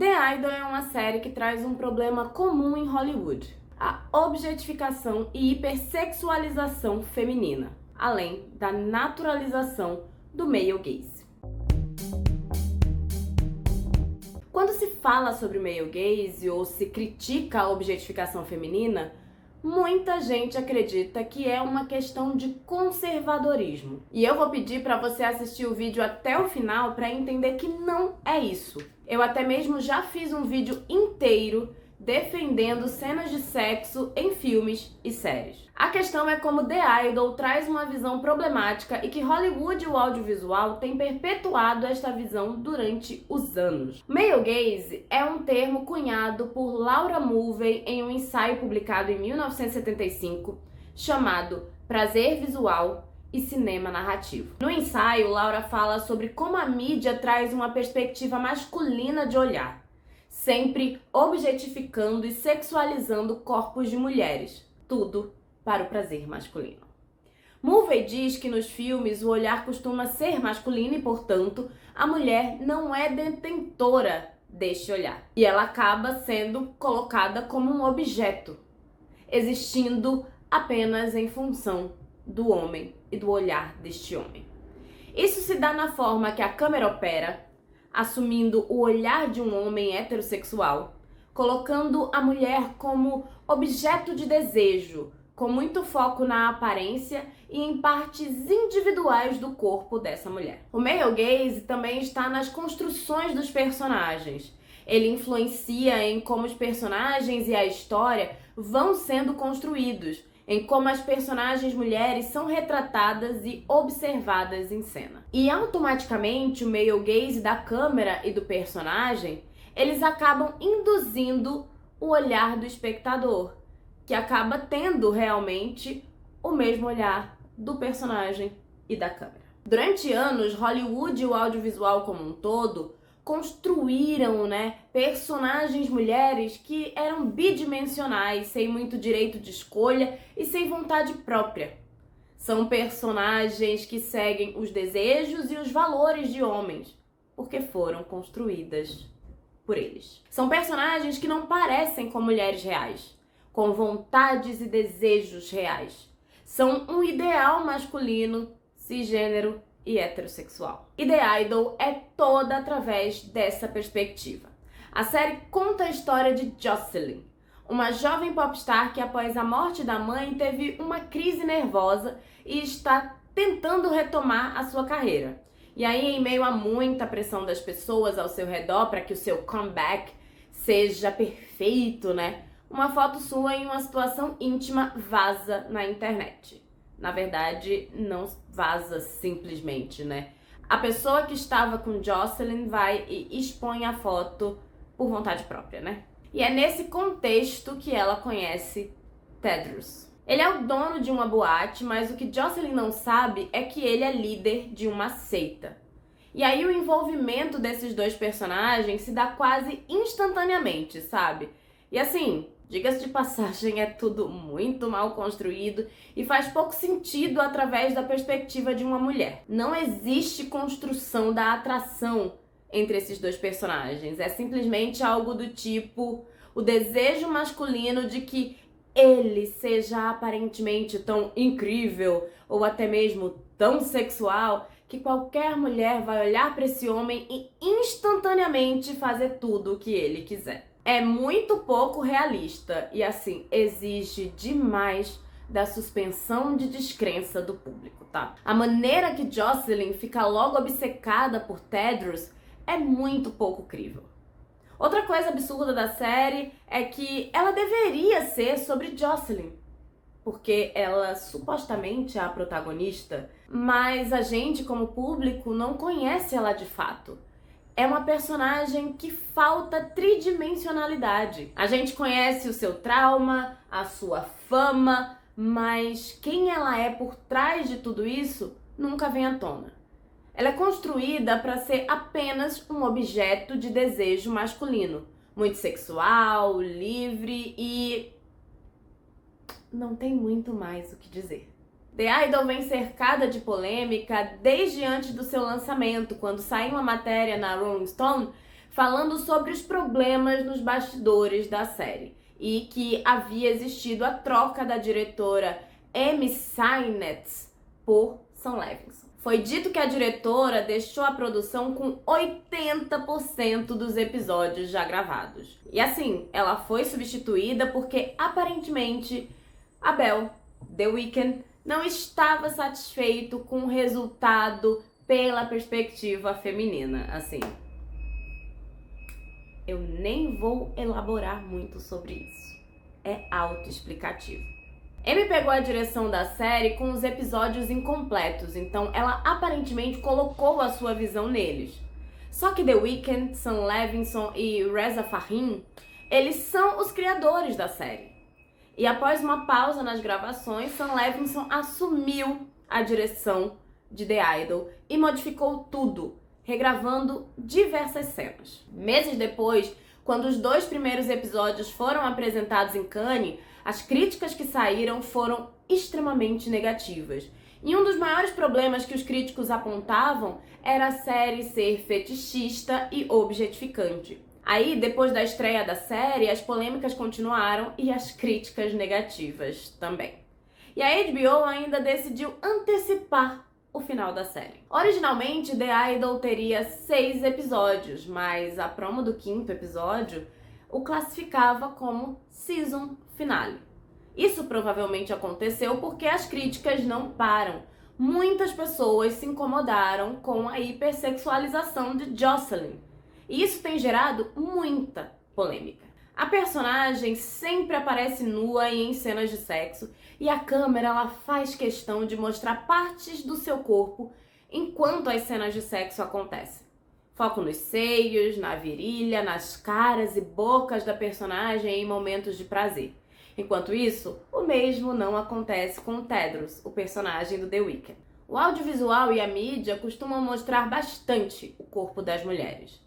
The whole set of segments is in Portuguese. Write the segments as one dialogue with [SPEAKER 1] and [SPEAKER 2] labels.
[SPEAKER 1] The Idol é uma série que traz um problema comum em Hollywood: a objetificação e hipersexualização feminina, além da naturalização do male gaze. Quando se fala sobre o male gaze ou se critica a objetificação feminina, muita gente acredita que é uma questão de conservadorismo. E eu vou pedir para você assistir o vídeo até o final para entender que não é isso. Eu até mesmo já fiz um vídeo inteiro defendendo cenas de sexo em filmes e séries. A questão é como The Idol traz uma visão problemática e que Hollywood e o audiovisual têm perpetuado esta visão durante os anos. Male gaze é um termo cunhado por Laura Mulvey em um ensaio publicado em 1975 chamado Prazer Visual e Cinema Narrativo. No ensaio, Laura fala sobre como a mídia traz uma perspectiva masculina de olhar, sempre objetificando e sexualizando corpos de mulheres, tudo para o prazer masculino. Mulvey diz que nos filmes o olhar costuma ser masculino e, portanto, a mulher não é detentora deste olhar, e ela acaba sendo colocada como um objeto, existindo apenas em função do homem e do olhar deste homem. Isso se dá na forma que a câmera opera, assumindo o olhar de um homem heterossexual, colocando a mulher como objeto de desejo, com muito foco na aparência e em partes individuais do corpo dessa mulher. O male gaze também está nas construções dos personagens. Ele influencia em como os personagens e a história vão sendo construídos, em como as personagens mulheres são retratadas e observadas em cena. E automaticamente o male gaze da câmera e do personagem, eles acabam induzindo o olhar do espectador, que acaba tendo realmente o mesmo olhar do personagem e da câmera. Durante anos, Hollywood e o audiovisual como um todo construíram, personagens mulheres que eram bidimensionais, sem muito direito de escolha e sem vontade própria. São personagens que seguem os desejos e os valores de homens, porque foram construídas por eles. São personagens que não parecem com mulheres reais, com vontades e desejos reais. São um ideal masculino, cisgênero e heterossexual. E The Idol é toda através dessa perspectiva. A série conta a história de Jocelyn, uma jovem popstar que após a morte da mãe teve uma crise nervosa e está tentando retomar a sua carreira. E aí, em meio a muita pressão das pessoas ao seu redor para que o seu comeback seja perfeito, uma foto sua em uma situação íntima vaza na internet. Na verdade, não vaza simplesmente, A pessoa que estava com Jocelyn vai e expõe a foto por vontade própria, E é nesse contexto que ela conhece Tedros. Ele é o dono de uma boate, mas o que Jocelyn não sabe é que ele é líder de uma seita. E aí o envolvimento desses dois personagens se dá quase instantaneamente, sabe? E assim, diga-se de passagem, é tudo muito mal construído e faz pouco sentido através da perspectiva de uma mulher. Não existe construção da atração entre esses dois personagens. É simplesmente algo do tipo o desejo masculino de que ele seja aparentemente tão incrível ou até mesmo tão sexual que qualquer mulher vai olhar para esse homem e instantaneamente fazer tudo o que ele quiser. É muito pouco realista e, assim, exige demais da suspensão de descrença do público, tá? A maneira que Jocelyn fica logo obcecada por Tedros é muito pouco crível. Outra coisa absurda da série é que ela deveria ser sobre Jocelyn, porque ela supostamente é a protagonista, mas a gente, como público, não conhece ela de fato. É uma personagem que falta tridimensionalidade. A gente conhece o seu trauma, a sua fama, mas quem ela é por trás de tudo isso nunca vem à tona. Ela é construída para ser apenas um objeto de desejo masculino, muito sexual, livre e não tem muito mais o que dizer. The Idol vem cercada de polêmica desde antes do seu lançamento, quando saiu uma matéria na Rolling Stone falando sobre os problemas nos bastidores da série e que havia existido a troca da diretora Amy Seimetz por Sam Levinson. Foi dito que a diretora deixou a produção com 80% dos episódios já gravados. E assim, ela foi substituída porque aparentemente Abel, The Weeknd, não estava satisfeito com o resultado pela perspectiva feminina. Assim, eu nem vou elaborar muito sobre isso. É autoexplicativo. Amy pegou a direção da série com os episódios incompletos, então ela aparentemente colocou a sua visão neles. Só que The Weeknd, Sam Levinson e Reza Fahim, eles são os criadores da série. E após uma pausa nas gravações, Sam Levinson assumiu a direção de The Idol e modificou tudo, regravando diversas cenas. Meses depois, quando os 2 primeiros episódios foram apresentados em Cannes, as críticas que saíram foram extremamente negativas. E um dos maiores problemas que os críticos apontavam era a série ser fetichista e objetificante. Aí, depois da estreia da série, as polêmicas continuaram e as críticas negativas também. E a HBO ainda decidiu antecipar o final da série. Originalmente, The Idol teria 6 episódios, mas a promo do 5º episódio o classificava como Season Finale. Isso provavelmente aconteceu porque as críticas não param. Muitas pessoas se incomodaram com a hipersexualização de Jocelyn. E isso tem gerado muita polêmica. A personagem sempre aparece nua e em cenas de sexo, e a câmera ela faz questão de mostrar partes do seu corpo enquanto as cenas de sexo acontecem. Foco nos seios, na virilha, nas caras e bocas da personagem em momentos de prazer. Enquanto isso, o mesmo não acontece com Tedros, o personagem do The Weeknd. O audiovisual e a mídia costumam mostrar bastante o corpo das mulheres.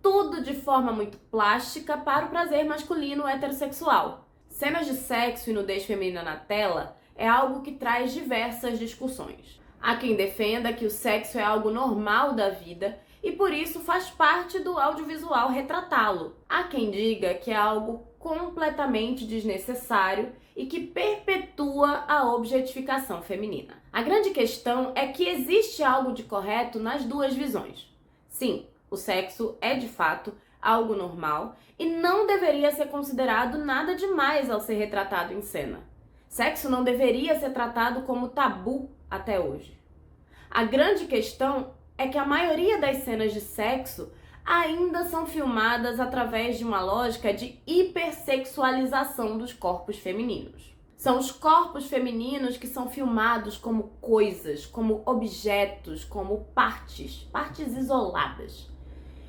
[SPEAKER 1] Tudo de forma muito plástica para o prazer masculino heterossexual. Cenas de sexo e nudez feminina na tela é algo que traz diversas discussões. Há quem defenda que o sexo é algo normal da vida e por isso faz parte do audiovisual retratá-lo. Há quem diga que é algo completamente desnecessário e que perpetua a objetificação feminina. A grande questão é que existe algo de correto nas duas visões. Sim, o sexo é de fato algo normal e não deveria ser considerado nada demais ao ser retratado em cena. Sexo não deveria ser tratado como tabu até hoje. A grande questão é que a maioria das cenas de sexo ainda são filmadas através de uma lógica de hipersexualização dos corpos femininos. São os corpos femininos que são filmados como coisas, como objetos, como partes isoladas.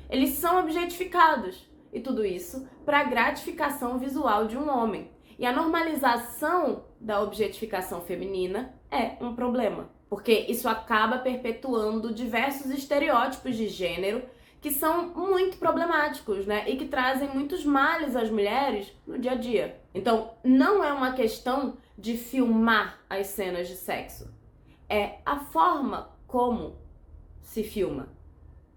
[SPEAKER 1] Eles são objetificados, e tudo isso para a gratificação visual de um homem. E a normalização da objetificação feminina é um problema, porque isso acaba perpetuando diversos estereótipos de gênero que são muito problemáticos, né? E que trazem muitos males às mulheres no dia a dia. Então, não é uma questão de filmar as cenas de sexo. É a forma como se filma.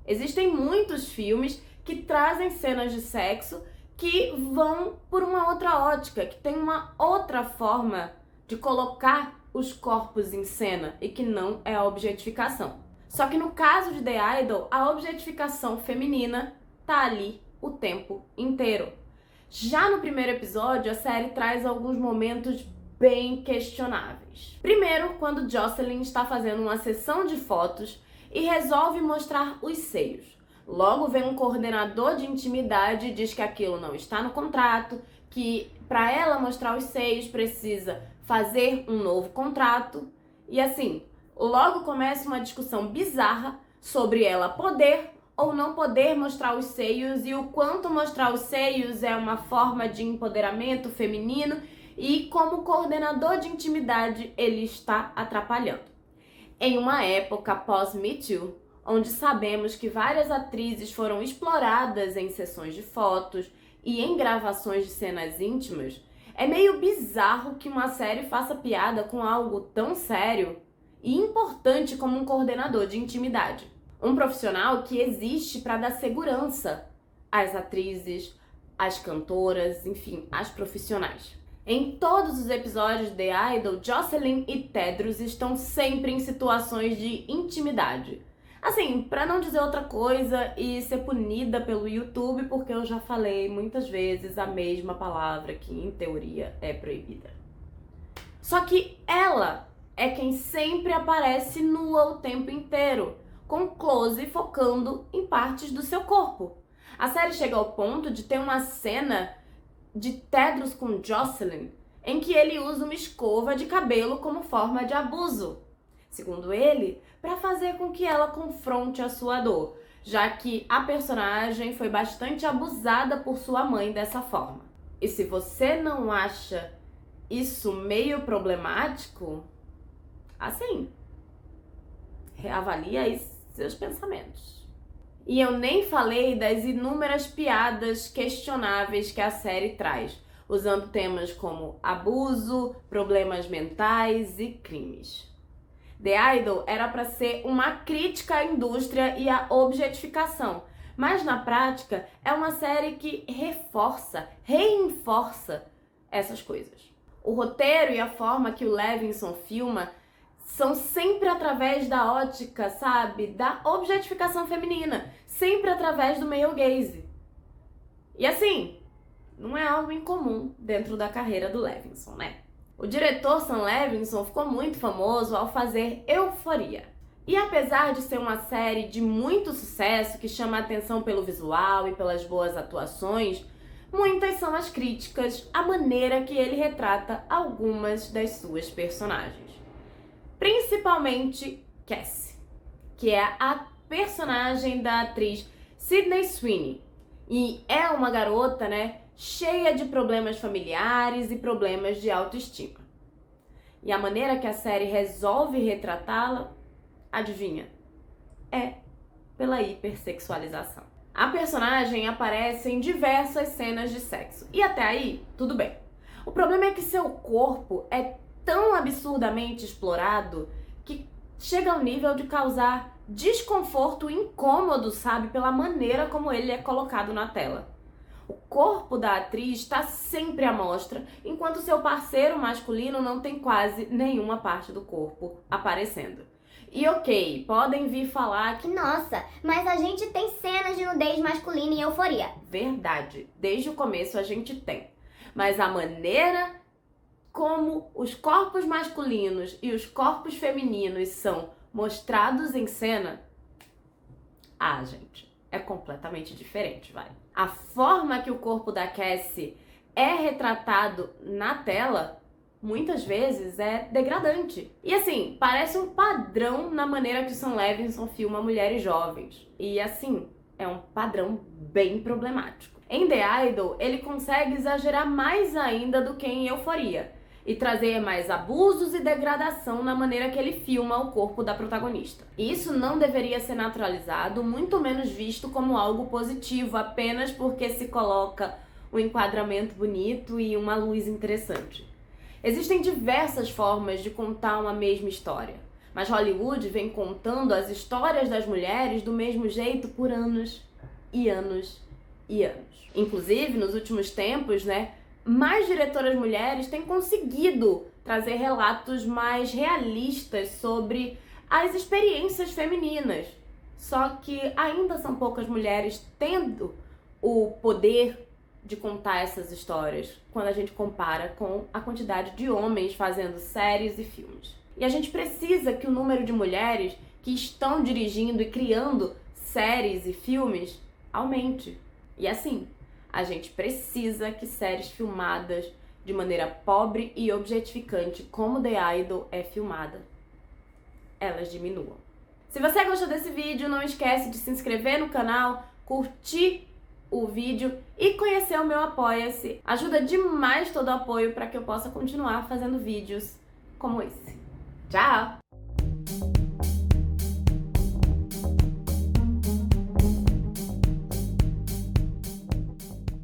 [SPEAKER 1] Existem muitos filmes que trazem cenas de sexo que vão por uma outra ótica, que tem uma outra forma de colocar os corpos em cena e que não é a objetificação. Só que no caso de The Idol, a objetificação feminina tá ali o tempo inteiro. Já no primeiro episódio, a série traz alguns momentos bem questionáveis. Primeiro, quando Jocelyn está fazendo uma sessão de fotos e resolve mostrar os seios. Logo vem um coordenador de intimidade e diz que aquilo não está no contrato, que para ela mostrar os seios precisa fazer um novo contrato. E assim, logo começa uma discussão bizarra sobre ela poder ou não poder mostrar os seios e o quanto mostrar os seios é uma forma de empoderamento feminino e como coordenador de intimidade ele está atrapalhando. Em uma época pós-Me Too, onde sabemos que várias atrizes foram exploradas em sessões de fotos e em gravações de cenas íntimas, é meio bizarro que uma série faça piada com algo tão sério e importante como um coordenador de intimidade. Um profissional que existe para dar segurança as atrizes, as cantoras, enfim, as profissionais. Em todos os episódios de The Idol, Jocelyn e Tedros estão sempre em situações de intimidade. Assim, pra não dizer outra coisa e ser punida pelo YouTube, porque eu já falei muitas vezes a mesma palavra que, em teoria, é proibida. Só que ela é quem sempre aparece nua o tempo inteiro, com close focando em partes do seu corpo. A série chega ao ponto de ter uma cena de Tedros com Jocelyn em que ele usa uma escova de cabelo como forma de abuso, segundo ele, para fazer com que ela confronte a sua dor, já que a personagem foi bastante abusada por sua mãe dessa forma. E se você não acha isso meio problemático, assim, reavalia aí seus pensamentos. E eu nem falei das inúmeras piadas questionáveis que a série traz, usando temas como abuso, problemas mentais e crimes. The Idol era para ser uma crítica à indústria e à objetificação, mas na prática é uma série que reenforça essas coisas. O roteiro e a forma que o Levinson filma são sempre através da ótica, sabe, da objetificação feminina, sempre através do male gaze. E assim, não é algo incomum dentro da carreira do Levinson, né? O diretor Sam Levinson ficou muito famoso ao fazer Euphoria. E apesar de ser uma série de muito sucesso, que chama a atenção pelo visual e pelas boas atuações, muitas são as críticas à maneira que ele retrata algumas das suas personagens. Principalmente Cassie, que é a personagem da atriz Sydney Sweeney. E é uma garota, né, cheia de problemas familiares e problemas de autoestima. E a maneira que a série resolve retratá-la, adivinha? É pela hipersexualização. A personagem aparece em diversas cenas de sexo. E até aí, tudo bem. O problema é que seu corpo é tão absurdamente explorado que chega ao nível de causar desconforto e incômodo, sabe, pela maneira como ele é colocado na tela. O corpo da atriz está sempre à mostra, enquanto seu parceiro masculino não tem quase nenhuma parte do corpo aparecendo. E ok, podem vir falar que
[SPEAKER 2] nossa, mas a gente tem cenas de nudez masculina em Euphoria.
[SPEAKER 1] Verdade, desde o começo a gente tem. Mas a maneira como os corpos masculinos e os corpos femininos são mostrados em cena, gente, é completamente diferente, vai. A forma que o corpo da Cassie é retratado na tela, muitas vezes é degradante. E assim, parece um padrão na maneira que o Sam Levinson filma mulheres jovens. E assim, é um padrão bem problemático. Em The Idol, ele consegue exagerar mais ainda do que em Euphoria e trazer mais abusos e degradação na maneira que ele filma o corpo da protagonista. Isso não deveria ser naturalizado, muito menos visto como algo positivo, apenas porque se coloca um enquadramento bonito e uma luz interessante. Existem diversas formas de contar uma mesma história, mas Hollywood vem contando as histórias das mulheres do mesmo jeito por anos e anos e anos. Inclusive, nos últimos tempos, né, mais diretoras mulheres têm conseguido trazer relatos mais realistas sobre as experiências femininas. Só que ainda são poucas mulheres tendo o poder de contar essas histórias quando a gente compara com a quantidade de homens fazendo séries e filmes. E a gente precisa que o número de mulheres que estão dirigindo e criando séries e filmes aumente. E assim, a gente precisa que séries filmadas de maneira pobre e objetificante, como The Idol é filmada, elas diminuam. Se você gostou desse vídeo, não esquece de se inscrever no canal, curtir o vídeo e conhecer o meu Apoia-se. Ajuda demais todo o apoio para que eu possa continuar fazendo vídeos como esse. Tchau!